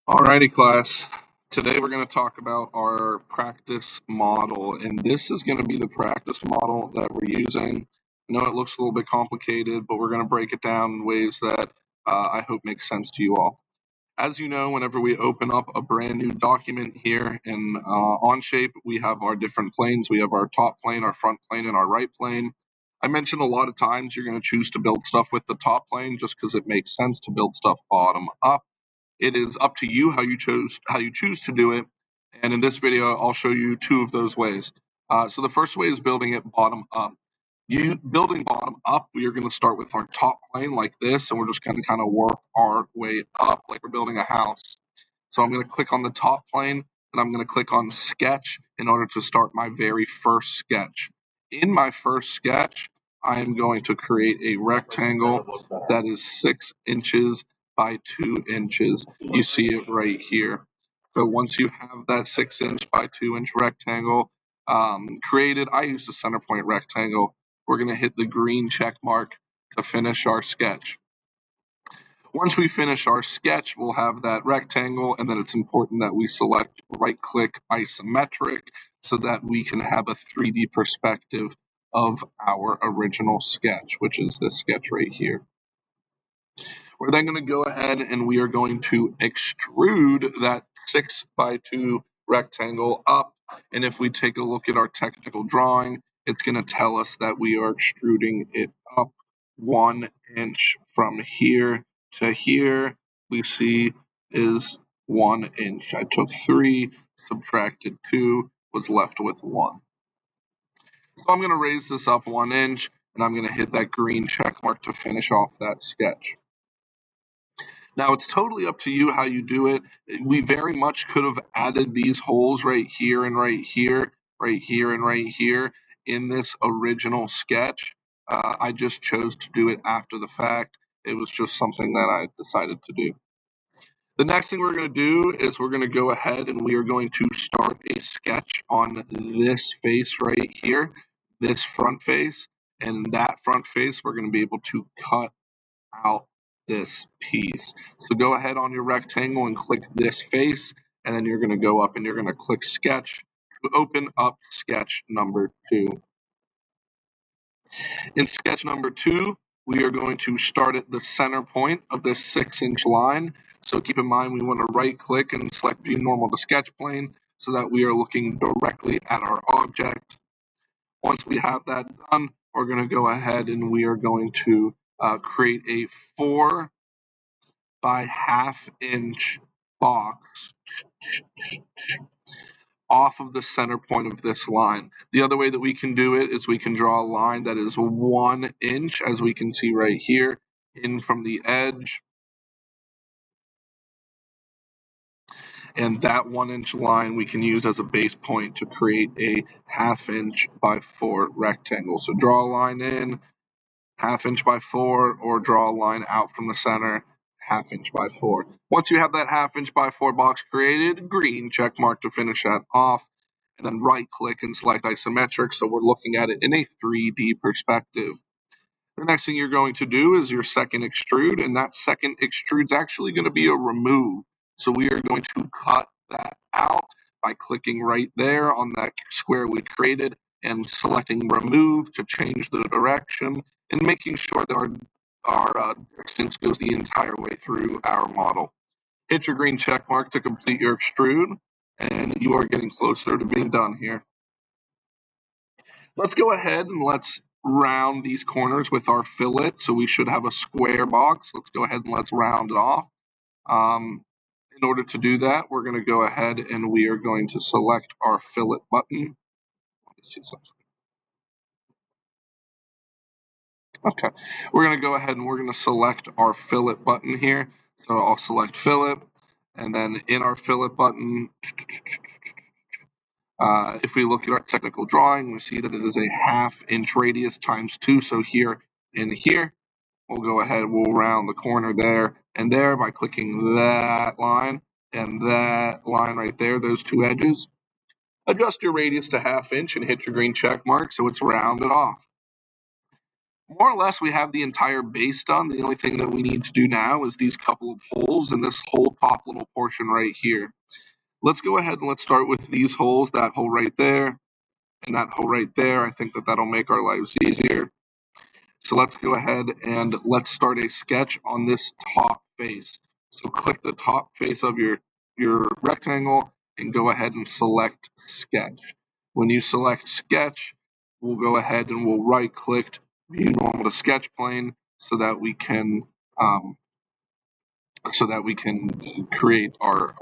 Alrighty, class. Today we're going to talk about our practice model, and this is going to be the practice model that we're using. I know it looks a little bit complicated, but we're going to break it down in ways that I hope make sense to you all. As you know, whenever we open up a brand new document here in Onshape, we have our different planes. We have our top plane, our front plane, and our right plane. I mentioned a lot of times you're going to choose to build stuff with the top plane just because it makes sense to build stuff bottom up. It is up to you how you choose to do it. And in this video, I'll show you two of those ways. So the first way is building it bottom up. You building bottom up, we are going to start with our top plane like this, and we're just going to kind of work our way up like we're building a house. So I'm going to click on the top plane, and I'm going to click on sketch in order to start my very first sketch. In my first sketch, I am going to create a rectangle that is 6 inches by 2 inches. You see it right here. So once you have that 6-inch by 2-inch rectangle created, I use the center point rectangle. We're going to hit the green check mark to finish our sketch. Once we finish our sketch, we'll have that rectangle, and then it's important that we select right-click isometric so that we can have a 3D perspective of our original sketch, which is this sketch right here. We're then going to go ahead and we are going to extrude that 6 by 2 rectangle up. And if we take a look at our technical drawing, it's going to tell us that we are extruding it up 1 inch from here to here. We see is 1 inch. I took 3, subtracted 2, was left with 1. So I'm going to raise this up 1 inch, and I'm going to hit that green check mark to finish off that sketch. Now, it's totally up to you how you do it. We very much could have added these holes right here and right here, right here and right here in this original sketch. I just chose to do it after the fact. It was just something that I decided to do. The next thing we're going to do is we're going to go ahead and we are going to start a sketch on this face right here, this front face, and that front face we're going to be able to cut out this piece. So go ahead on your rectangle and click this face, and then you're going to go up and you're going to click sketch to open up sketch number 2. In sketch number 2, we are going to start at the center point of this 6-inch line. So keep in mind we want to right click and select view normal to sketch plane so that we are looking directly at our object. Once we have that done, we're going to go ahead and we are going to create a 4 by 1/2 inch box off of the center point of this line. The other way that we can do it is we can draw a line that is 1 inch, as we can see right here, in from the edge. And that 1 inch line we can use as a base point to create a 1/2 inch by 4 rectangle. So draw a line in, 1/2 inch by 4, or draw a line out from the center, 1/2 inch by 4. Once you have that 1/2 inch by 4 box created, green check mark to finish that off, and then right click and select isometric so we're looking at it in a 3D perspective. The next thing you're going to do is your second extrude, and that second extrude is actually going to be a remove. So we are going to cut that out by clicking right there on that square we created and selecting remove to change the direction and making sure that our distance goes the entire way through our model. Hit your green check mark to complete your extrude, and you are getting closer to being done here. Let's go ahead and let's round these corners with our fillet. So we should have a square box. Let's go ahead and let's round it off. In order to do that, we're going to go ahead and we are going to select our fillet button. Let me see something. Okay, we're going to go ahead and we're going to select our fillet button here. So I'll select fillet, and then in our fillet button, if we look at our technical drawing, we see that it is a 1/2 inch radius times 2. So here and here, we'll go ahead, we'll round the corner there and there by clicking that line and that line right there, those two edges. Adjust your radius to 1/2 inch and hit your green check mark so it's rounded off. more or less we have the entire base done. The only thing that we need to do now is these couple of holes in this whole top little portion right here. Let's go ahead and let's start with these holes, that hole right there and that hole right there. I think that that'll make our lives easier. So let's go ahead and let's start a sketch on this top face. So click the top face of your rectangle and go ahead and select sketch. When you select sketch, we'll go ahead and we'll right click view normal to sketch plane so that we can um, create our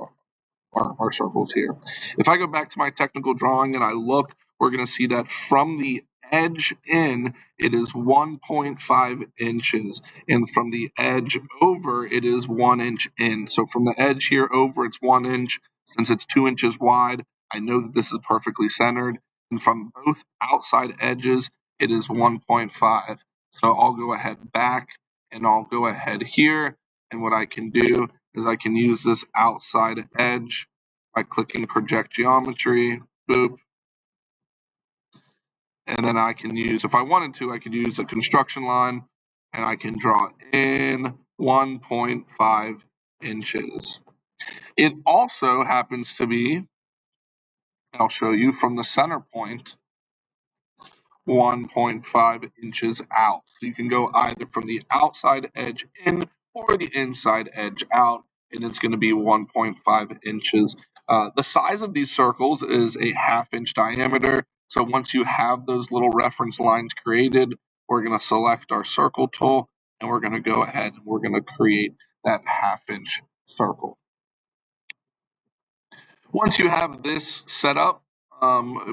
circles here. If I go back to my technical drawing and I look, we're going to see that from the edge in, it is 1.5 inches. And from the edge over, it is 1 inch in. So from the edge here over, it's 1 inch. Since it's 2 inches wide, I know that this is perfectly centered. And from both outside edges, it is 1.5. So I'll go ahead back and I'll go ahead here. And what I can do is I can use this outside edge by clicking project geometry, boop, and then I can use, if I wanted to, I could use a construction line and I can draw in 1.5 inches. It also happens to be, I'll show you from the center point, 1.5 inches out. So you can go either from the outside edge in or the inside edge out, and it's going to be 1.5 inches. The size of these circles is a 1/2 inch diameter. So once you have those little reference lines created, we're going to select our circle tool and we're going to go ahead and we're going to create that 1/2 inch circle. Once you have this set up,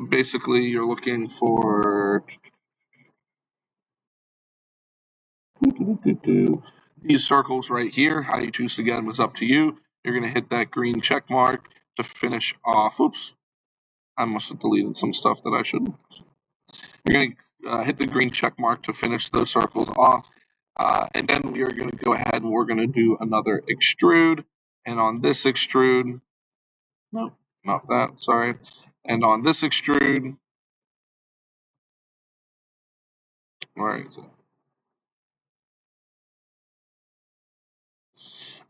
basically you're looking for these circles right here. How you choose to get them is up to you. You're going to hit that green check mark to finish off. Oops, I must have deleted some stuff that I shouldn't. You're going to hit the green check mark to finish those circles off. And then we are going to go ahead and we're going to do another extrude. And on this extrude, no, not that, sorry. And on this extrude, where is it?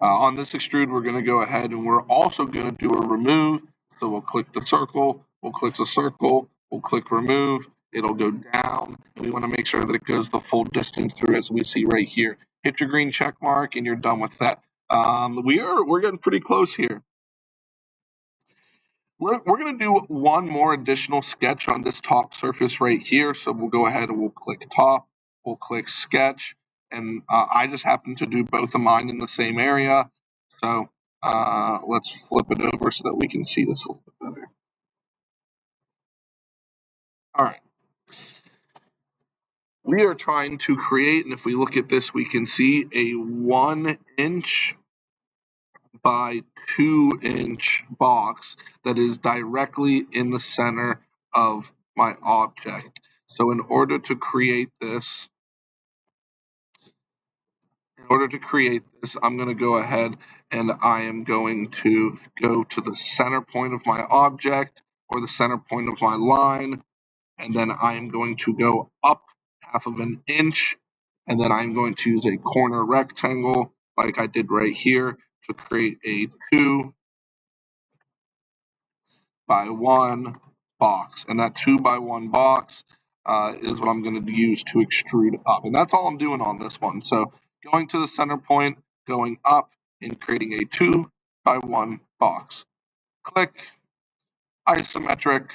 On this extrude, we're going to go ahead and we're also going to do a remove. So we'll click the circle, we'll click the circle, we'll click remove. It'll go down, and we want to make sure that it goes the full distance through as we see right here. Hit your green check mark, and you're done with that. We're getting pretty close here. We're going to do one more additional sketch on this top surface right here. So we'll go ahead and we'll click top, we'll click sketch, and I just happen to do both of mine in the same area. So let's flip it over so that we can see this a little bit better. All right. We are trying to create, and if we look at this, we can see a 1 inch by 2 inch box that is directly in the center of my object. So in order to create this, I'm going to go ahead and I am going to go to the center point of my object or the center point of my line, and then I am going to go up 1/2 of an inch, and then I'm going to use a corner rectangle like I did right here to create a 2 by 1 box, and that 2 by 1 box is what I'm going to use to extrude up, and that's all I'm doing on this one. So going to the center point, going up, and creating a 2 by 1 box. Click isometric,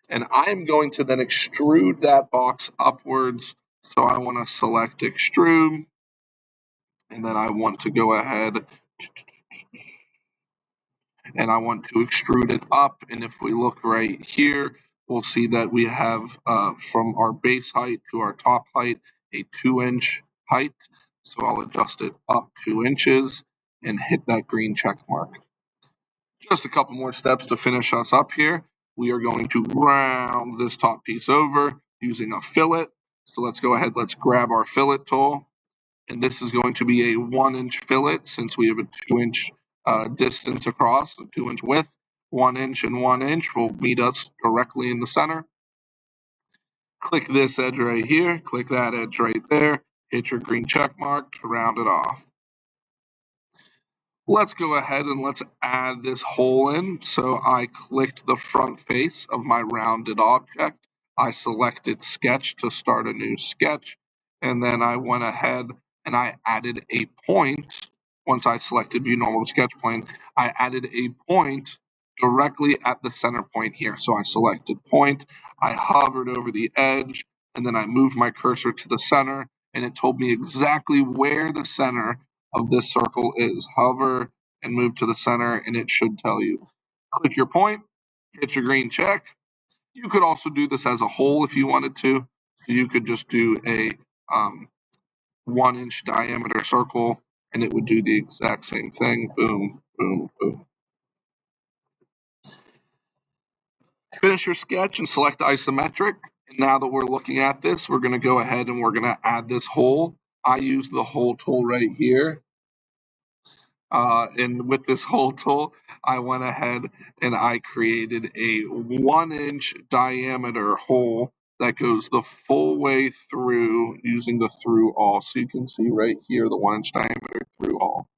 and I'm going to then extrude that box upwards. So I want to select extrude, and then I want to go ahead and I want to extrude it up. And if we look right here, we'll see that we have from our base height to our top height a 2 inch height. So I'll adjust it up 2 inches and hit that green check mark. Just a couple more steps to finish us up here. We are going to round this top piece over using a fillet. So let's go ahead, let's grab our fillet tool. And this is going to be a 1 inch fillet since we have a 2 inch distance across, a 2 inch width. 1 inch and 1 inch will meet us directly in the center. Click this edge right here, click that edge right there, hit your green check mark to round it off. Let's go ahead and let's add this hole in. So I clicked the front face of my rounded object. I selected sketch to start a new sketch. And then I went ahead and I added a point. Once I selected view normal to sketch plane, I added a point directly at the center point here. So I selected point, I hovered over the edge, and then I moved my cursor to the center, and it told me exactly where the center of this circle is. Hover and move to the center, and it should tell you. Click your point, hit your green check. You could also do this as a whole if you wanted to. So you could just do a 1-inch diameter circle, and it would do the exact same thing. Boom, boom, boom. Finish your sketch and select isometric. And now that we're looking at this, we're going to go ahead and we're going to add this hole. I use the hole tool right here. And with this hole tool, I went ahead and I created a 1-inch diameter hole that goes the full way through using the through all. So you can see right here the 1-inch diameter through all,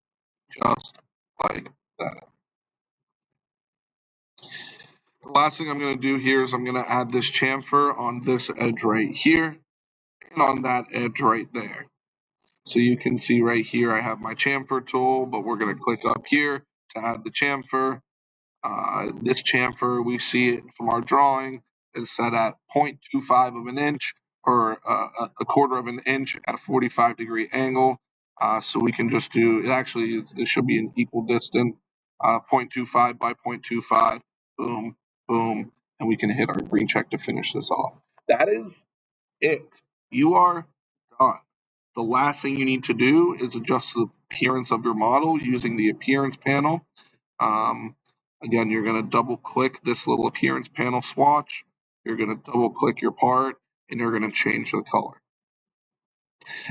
just like that. The last thing I'm going to do here is I'm going to add this chamfer on this edge right here and on that edge right there. So you can see right here I have my chamfer tool, but we're going to click up here to add the chamfer. This chamfer, we see it from our drawing, is set at 0.25 of an inch or a quarter of an inch at a 45-degree angle. So we can just do, it should be an equal distance, 0.25 by 0.25, boom, boom, and we can hit our green check to finish this off. That is it. You are done. The last thing you need to do is adjust the appearance of your model using the appearance panel. Again, you're going to double click this little appearance panel swatch. You're going to double click your part and you're going to change the color.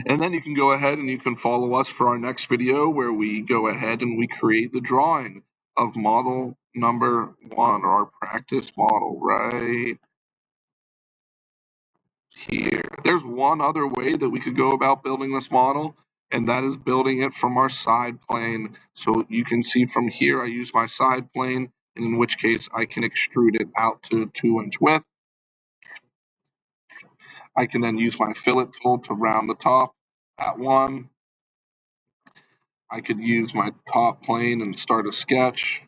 And then you can go ahead and you can follow us for our next video where we go ahead and we create the drawing of model number 1 or our practice model right here. There's one other way that we could go about building this model, and that is building it from our side plane. So you can see from here, I use my side plane, and in which case I can extrude it out to 2-inch width. I can then use my fillet tool to round the top at 1. I could use my top plane and start a sketch.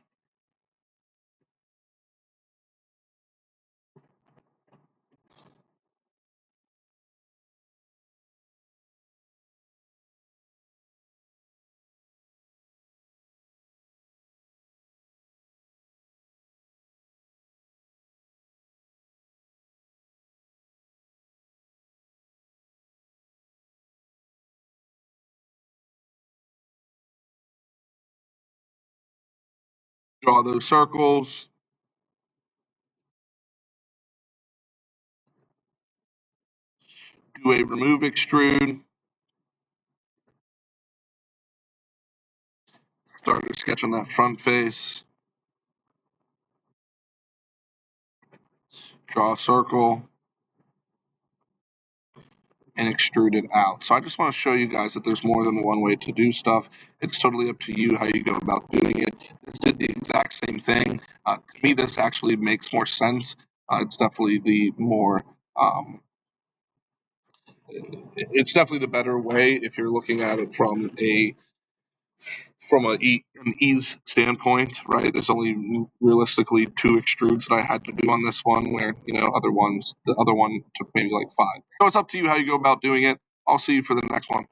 Draw those circles. Do a remove extrude. Start a sketch on that front face. Draw a circle. And extrude it out. So I just want to show you guys that there's more than one way to do stuff. It's totally up to you how you go about doing it. This did the exact same thing. To me, this actually makes more sense. It's definitely the more, it's definitely the better way if you're looking at it from an ease standpoint, right? There's only realistically 2 extrudes that I had to do on this one, where the other one took maybe like 5. So it's up to you how you go about doing it. I'll see you for the next one.